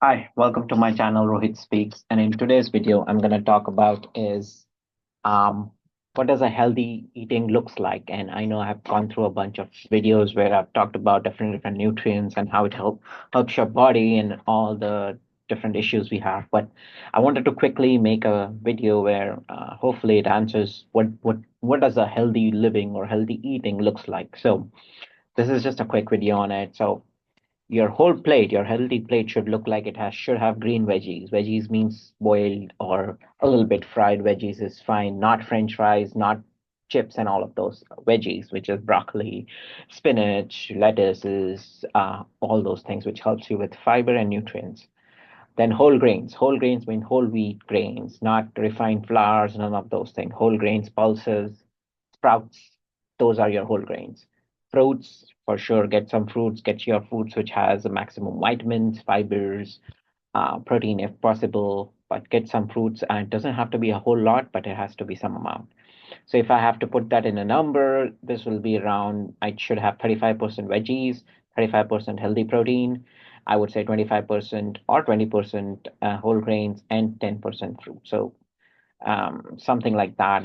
Hi, welcome to my channel Rohit Speaks. And in today's video, I'm going to talk about is um, what does a healthy eating looks like. And I know I've gone through a bunch of videos where I've talked about different nutrients and how it helps your body and all the different issues we have. But I wanted to quickly make a video where hopefully it answers what does a healthy living or healthy eating looks like. So this is just a quick video on it. So your whole plate, your healthy plate should look like it has should have green veggies. Veggies means boiled or a little bit fried veggies is fine, not French fries, not chips and all of those veggies, which is broccoli, spinach, lettuces, all those things which helps you with fiber and nutrients. Then whole grains. Whole grains mean whole wheat grains, not refined flours, none of those things. Whole grains, pulses, sprouts, those are your whole grains. Fruits, for sure, get some fruits, get your fruits which has a maximum vitamins, fibers, protein if possible, but get some fruits and it doesn't have to be a whole lot, but it has to be some amount. So if I have to put that in a number, this will be around, I should have 35% veggies, 35% healthy protein. I would say 25% or 20% whole grains and 10% fruit. So something like that,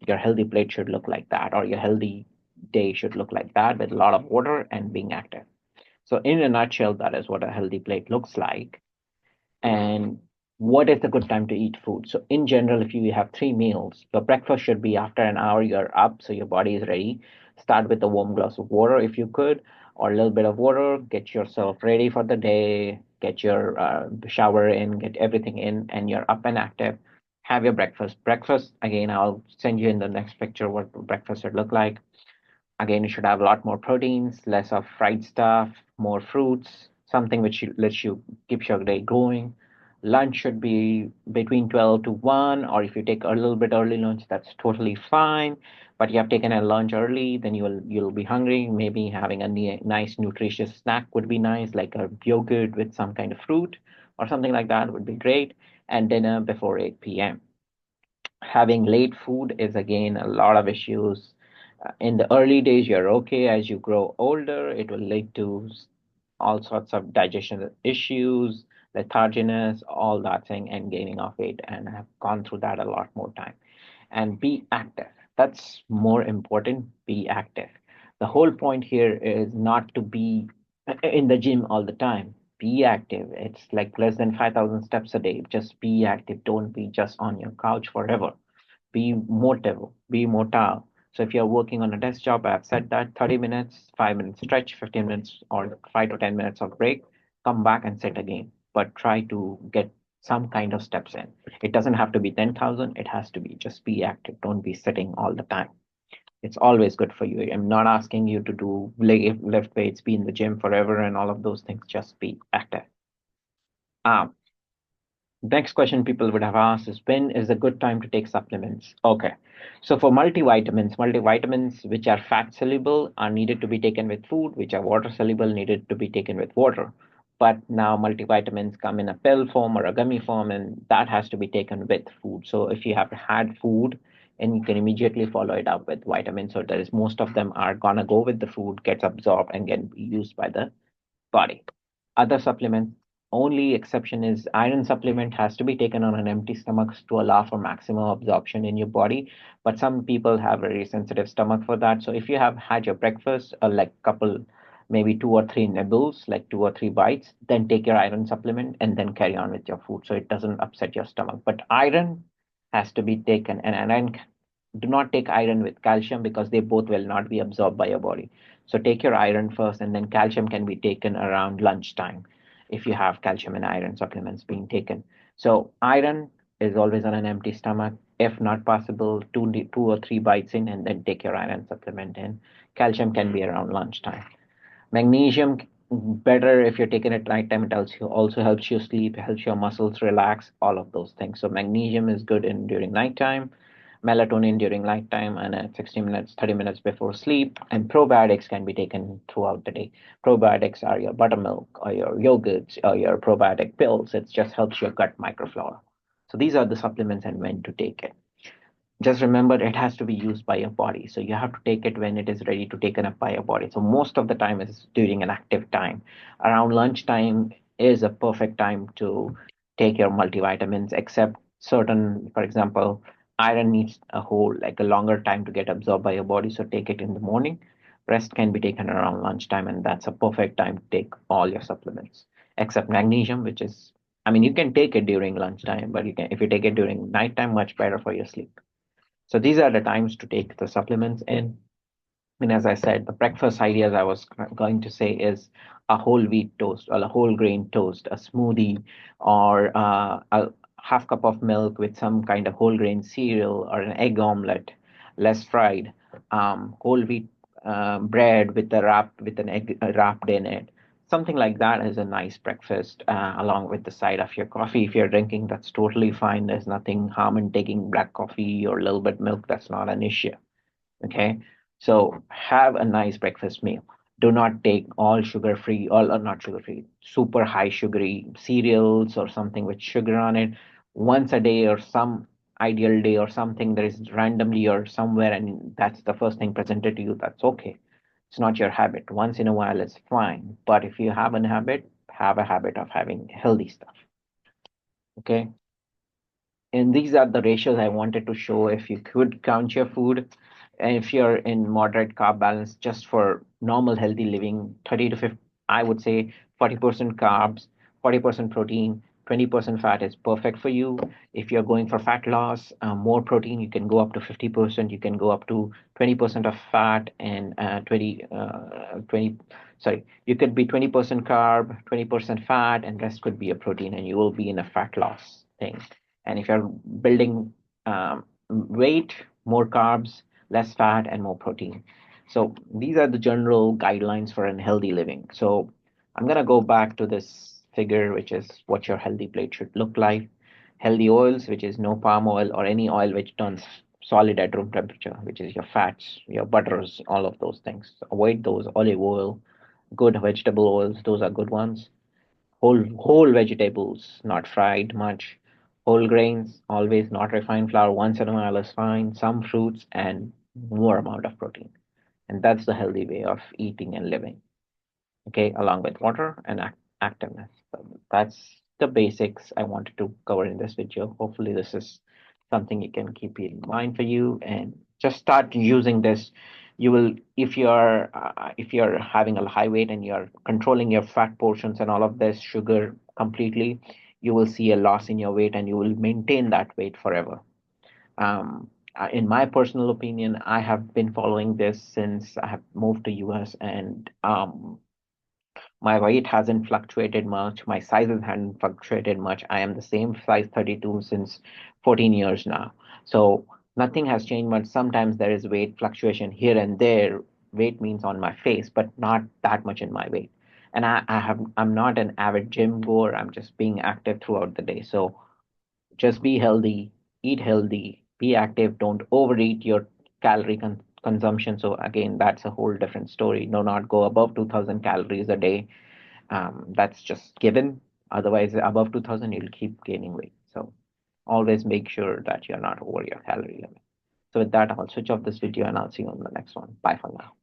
your healthy plate should look like that, or your healthy day should look like that with a lot of water and being active. So in a nutshell, that is what a healthy plate looks like. And what is the good time to eat food? So in general, if you have 3 meals, your breakfast should be after an hour you're up, so your body is ready. Start with a warm glass of water if you could, or a little bit of water. Get yourself ready for the day. Get your shower in, get everything in, and you're up and active. Have your breakfast. Breakfast again, I'll send you in the next picture what breakfast should look like. Again, you should have a lot more proteins, less of fried stuff, more fruits, something which lets you keeps your day going. Lunch should be between 12 to 1, or if you take a little bit early lunch, that's totally fine. But you have taken a lunch early, then you'll be hungry. Maybe having a nice nutritious snack would be nice, like a yogurt with some kind of fruit or something like that would be great. And dinner before 8 p.m. Having late food is again a lot of issues. In the early days, you're okay. As you grow older, it will lead to all sorts of digestion issues, letharginess, all that thing, and gaining of weight. And I've gone through that a lot more time. And be active. That's more important. Be active. The whole point here is not to be in the gym all the time. Be active. It's like less than 5,000 steps a day. Just be active. Don't be just on your couch forever. Be motile. So if you're working on a desk job, I've said that 30 minutes, 5 minutes stretch, 15 minutes or 5 to 10 minutes of break, come back and sit again. But try to get some kind of steps in. It doesn't have to be 10,000. It has to be just be active. Don't be sitting all the time. It's always good for you. I'm not asking you to do lift weights, be in the gym forever and all of those things. Just be active. Um, Next question people would have asked is when is a good time to take supplements? Okay. So for multivitamins which are fat soluble are needed to be taken with food, which are water soluble needed to be taken with water. But now multivitamins come in a pill form or a gummy form, and that has to be taken with food. So if you have had food, and you can immediately follow it up with vitamins. So there is most of them are gonna go with the food, gets absorbed and get used by the body. Other supplements, only exception is iron supplement has to be taken on an empty stomach to allow for maximum absorption in your body. But some people have very sensitive stomach for that. So if you have had your breakfast, like couple, maybe 2 or 3 nibbles, like 2 or 3 bites, then take your iron supplement and then carry on with your food so it doesn't upset your stomach. But iron has to be taken, and iron do not take iron with calcium because they both will not be absorbed by your body. So take your iron first, and then calcium can be taken around lunchtime if you have calcium and iron supplements being taken. So iron is always on an empty stomach. If not possible, 2 or 3 bites in, and then take your iron supplement in. Calcium can be around lunchtime. Magnesium, better if you're taking it at nighttime. It also helps you sleep, helps your muscles relax, all of those things. So magnesium is good in during nighttime, melatonin during nighttime, and at 60 minutes, 30 minutes before sleep. And probiotics can be taken throughout the day. Probiotics are your buttermilk or your yogurts or your probiotic pills. It just helps your gut microflora. So these are the supplements and when to take it. Just remember it has to be used by your body. So you have to take it when it is ready to taken up by your body. So most of the time is during an active time. Around lunchtime, is a perfect time to take your multivitamins, except certain, for example, iron needs a whole, like a longer time to get absorbed by your body. So take it in the morning. Rest can be taken around lunchtime, and that's a perfect time to take all your supplements, except magnesium, which is, I mean, you can take it during lunchtime, but you can, if you take it during nighttime, much better for your sleep. So these are the times to take the supplements in. And as I said, the breakfast ideas I was going to say is a whole wheat toast or a whole grain toast, a smoothie, or a half cup of milk with some kind of whole grain cereal or an egg omelette, less fried, whole wheat bread with a wrap with an egg wrapped in it. Something like that is a nice breakfast, along with the side of your coffee. If you're drinking, that's totally fine. There's nothing harm in taking black coffee or a little bit milk. That's not an issue. Okay, so have a nice breakfast meal. Do not take all sugar free, all or not sugar free, super high sugary cereals or something with sugar on it once a day, or some ideal day or something that is randomly or somewhere, and that's the first thing presented to you. That's okay. It's not your habit. Once in a while is fine, but if you have a habit of having healthy stuff. Okay, and these are the ratios I wanted to show. If you could count your food, and if you're in moderate carb balance, just for normal healthy living, 30 to 50, I would say 40% carbs, 40% protein, 20% fat is perfect for you. If you're going for fat loss, more protein, you can go up to 50%, you can go up to 20% of fat, and 20, sorry, you could be 20% carb, 20% fat, and rest could be a protein, and you will be in a fat loss thing. And if you're building weight, more carbs, less fat, and more protein. So these are the general guidelines for a healthy living. So I'm going to go back to this figure, which is what your healthy plate should look like. Healthy oils, which is no palm oil or any oil which turns solid at room temperature, which is your fats, your butters, all of those things. Avoid those. Olive oil, good vegetable oils, those are good ones. Whole vegetables, not fried much. Whole grains, always not refined flour. Once in a while is fine. Some fruits and more amount of protein. And that's the healthy way of eating and living. Okay, along with water and activeness. So that's the basics I wanted to cover in this video. Hopefully, this is something you can keep in mind for you, and just start using this. You will, if you're having a high weight and you're controlling your fat portions and all of this sugar completely, you will see a loss in your weight, and you will maintain that weight forever. In my personal opinion, I have been following this since I have moved to US, and my weight hasn't fluctuated much. My sizes haven't fluctuated much. I am the same size 32 since 14 years now. So nothing has changed much. Sometimes there is weight fluctuation here and there. Weight means on my face, but not that much in my weight. And I'm not an avid gym goer. I'm just being active throughout the day. So just be healthy, eat healthy, be active, don't overeat your calorie consumption. So again, that's a whole different story. Do not go above 2000 calories a day. That's just given. Otherwise, above 2000, you'll keep gaining weight. So always make sure that you're not over your calorie limit. So with that, I'll switch off this video and I'll see you on the next one. Bye for now.